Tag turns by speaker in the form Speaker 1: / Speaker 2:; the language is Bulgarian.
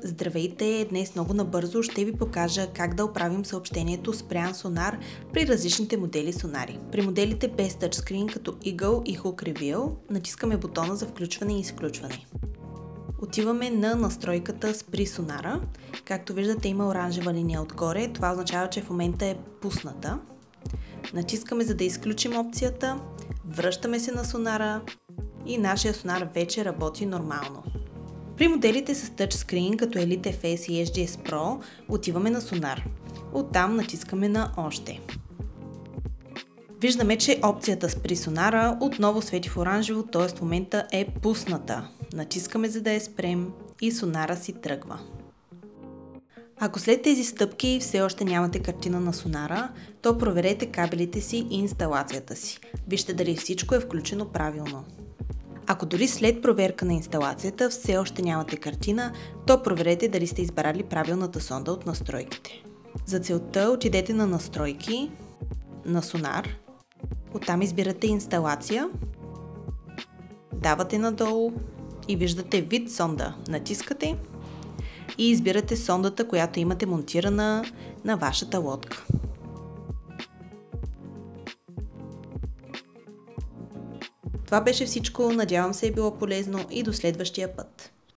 Speaker 1: Здравейте! Днес много набързо ще ви покажа как да оправим съобщението спрян сонар при различните модели сонари. При моделите без тъчскрин като Eagle и Hook Reveal натискаме бутона за включване и изключване. Отиваме на настройката спри сонара. Както виждате има оранжева линия отгоре, това означава, че в момента е пусната. Натискаме за да изключим опцията, връщаме се на сонара и нашия сонар вече работи нормално. При моделите с тъчскрин като Elite FS и SGS Pro отиваме на сонар. Оттам натискаме на още. Виждаме, че опцията спри сонара отново свети в оранжево, т.е. в момента е пусната. Натискаме за да я спрем и сонара си тръгва. Ако след тези стъпки все още нямате картина на сонара, то проверете кабелите си и инсталацията си. Вижте дали всичко е включено правилно. Ако дори след проверка на инсталацията все още нямате картина, то проверете дали сте избрали правилната сонда от настройките. За целта отидете на настройки, на сонар, оттам избирате инсталация, давате надолу и виждате вид сонда, натискате и избирате сондата, която имате монтирана на вашата лодка. Това беше всичко, надявам се е било полезно и до следващия път.